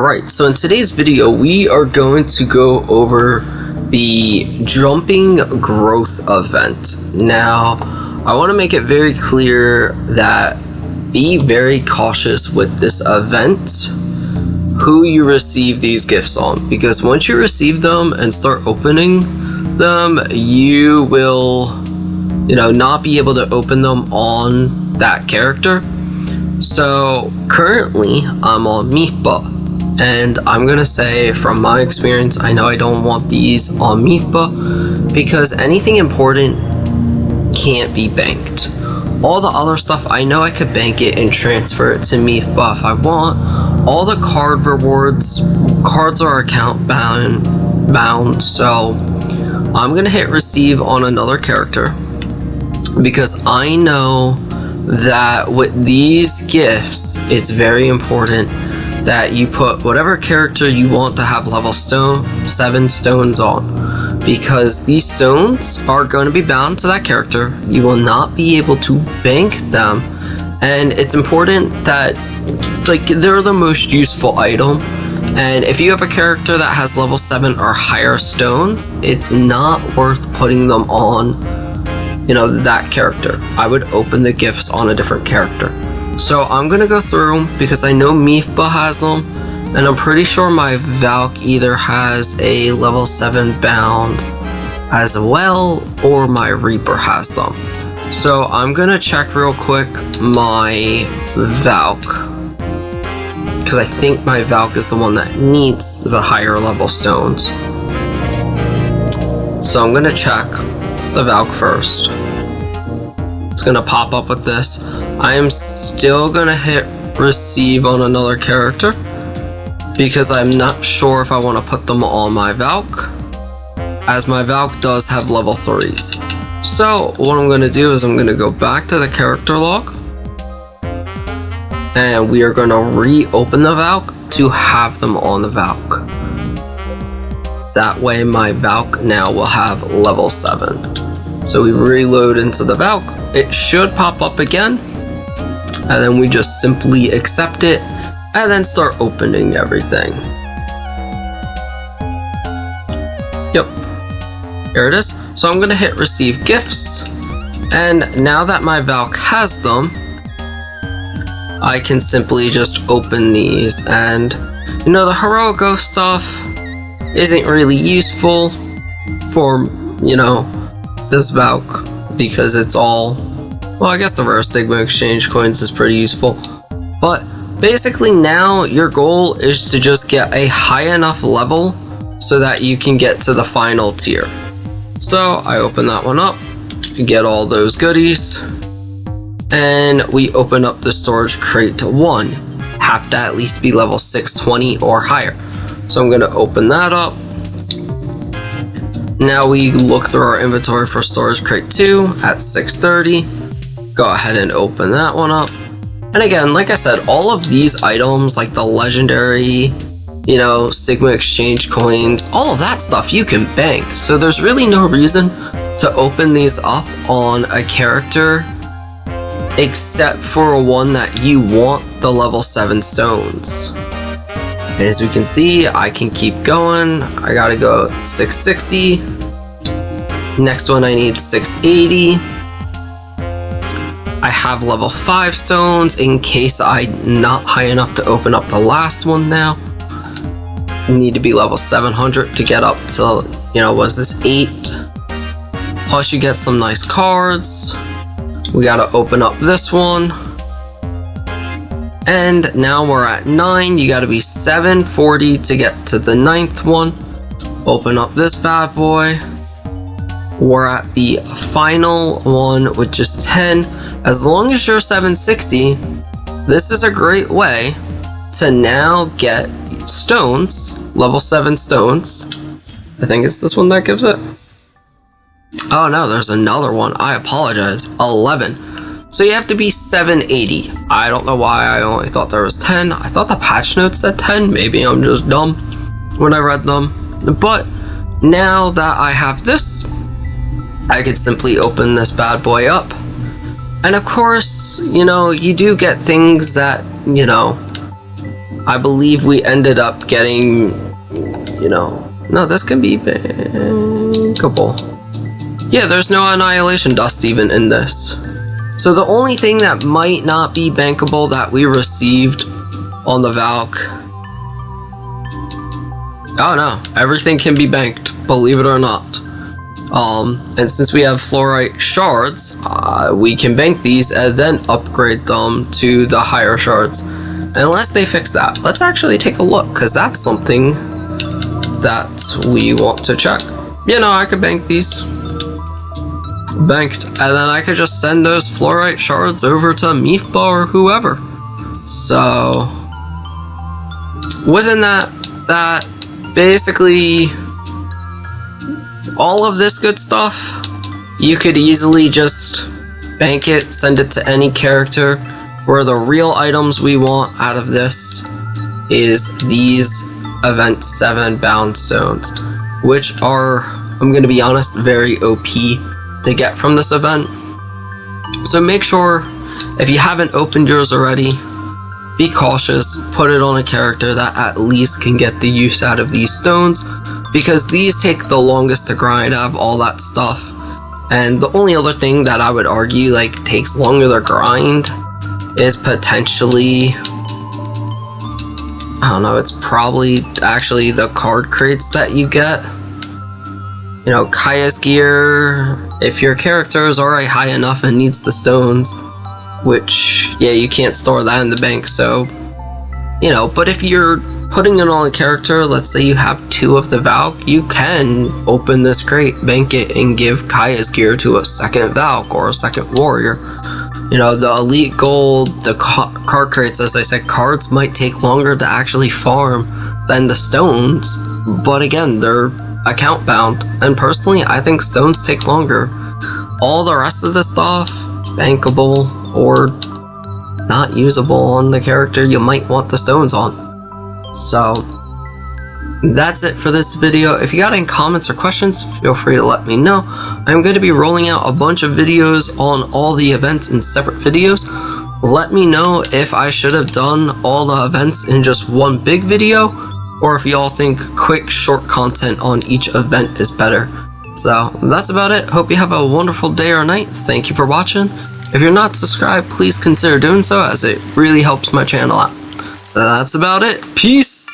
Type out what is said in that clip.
Alright, so in today's video we are going to go over the jumping growth event. Now, I want to make it very clear that be very cautious with this event, who you receive these gifts on, because once you receive them and start opening them, you will, not be able to open them on that character. So currently I'm on Mifba, and I'm gonna say from my experience, I know I don't want these on Mifba because anything important can't be banked. All the other stuff, I know I could bank it and transfer it to Mifba if I want. All the card rewards, cards are account bound, so I'm gonna hit receive on another character because I know that with these gifts, it's very important that you put whatever character you want to have level 7 stones on, because these stones are going to be bound to that character. You will not be able to bank them, and it's important that they're the most useful item. And if you have a character that has level 7 or higher stones, it's not worth putting them on that character. I would open the gifts on a different character. So I'm gonna go through because I know Mifba has them, and I'm pretty sure my Valk either has a level 7 bound as well, or my Reaper has them. So I'm gonna check real quick my Valk, because I think my Valk is the one that needs the higher level stones. So I'm gonna check the Valk first. It's gonna pop up with this. I am still gonna hit receive on another character because I'm not sure if I want to put them on my Valk, as my Valk does have level 3s. So what I'm gonna do is I'm gonna go back to the character log, and we are gonna reopen the Valk to have them on the Valk. That way my Valk now will have level 7. So we reload into the Valk. It should pop up again, and then we just simply accept it and then start opening everything. Yep, here it is. So I'm gonna hit receive gifts, and now that my Valk has them, I can simply just open these. And the heroic ghost stuff isn't really useful for this Valk, because it's all, well, I guess the rare stigma exchange coins is pretty useful. But basically now your goal is to just get a high enough level so that you can get to the final tier. So I open that one up, get all those goodies, and we open up the storage crate to 1. Have to at least be level 620 or higher. So I'm gonna open that up. Now we look through our inventory for storage crate 2 at 630. Go ahead and open that one up. And again, like I said, all of these items, like the legendary, stigma exchange coins, all of that stuff you can bank. So there's really no reason to open these up on a character except for one that you want the level 7 stones. As we can see, I can keep going. I gotta go 660. Next one I need 680. I have level 5 stones in case I'm not high enough to open up the last one now. I need to be level 700 to get up to, was this 8? Plus you get some nice cards. We gotta open up this one. And now we're at 9. You gotta be 740 to get to the 9th one. Open up this bad boy. We're at the final one, which is 10. As long as you're 760, this is a great way to now get stones, level 7 stones. I think it's this one that gives it. Oh no, there's another one. I apologize. 11. So you have to be 780. I don't know why I only thought there was 10. I thought the patch notes said 10. Maybe I'm just dumb when I read them. But now that I have this, I could simply open this bad boy up. And of course, you do get things that, I believe we ended up getting, you know, no, this can be bankable. Yeah, there's no annihilation dust even in this. So the only thing that might not be bankable that we received on the Valk. Oh no, everything can be banked, believe it or not. And since we have fluorite shards, we can bank these and then upgrade them to the higher shards. Unless they fix that. Let's actually take a look, because that's something that we want to check. You know, I could bank these. Banked. And then I could just send those fluorite shards over to Meefba or whoever. So, within that basically all of this good stuff, you could easily just bank it, send it to any character, where the real items we want out of this is these Event 7 bound stones, which are, I'm going to be honest, very OP to get from this event. So make sure, if you haven't opened yours already, be cautious, put it on a character that at least can get the use out of these stones, because these take the longest to grind out of all that stuff. And the only other thing that I would argue like takes longer to grind is potentially, I don't know, it's probably actually the card crates that you get. You know, Kaya's gear, if your character is already high enough and needs the stones, which, yeah, you can't store that in the bank, so, you know, but if you're putting it on a character, let's say you have 2 of the Valk, you can open this crate, bank it, and give Kaya's gear to a second Valk or a second warrior. You know, the elite gold, the card crates, as I said, cards might take longer to actually farm than the stones, but again, they're account bound, and personally, I think stones take longer. All the rest of the stuff, bankable or not usable on the character you might want the stones on. So, that's it for this video. If you got any comments or questions, feel free to let me know. I'm going to be rolling out a bunch of videos on all the events in separate videos. Let me know if I should have done all the events in just one big video, or if y'all think quick, short content on each event is better. So, that's about it. Hope you have a wonderful day or night. Thank you for watching. If you're not subscribed, please consider doing so, as it really helps my channel out. That's about it. Peace!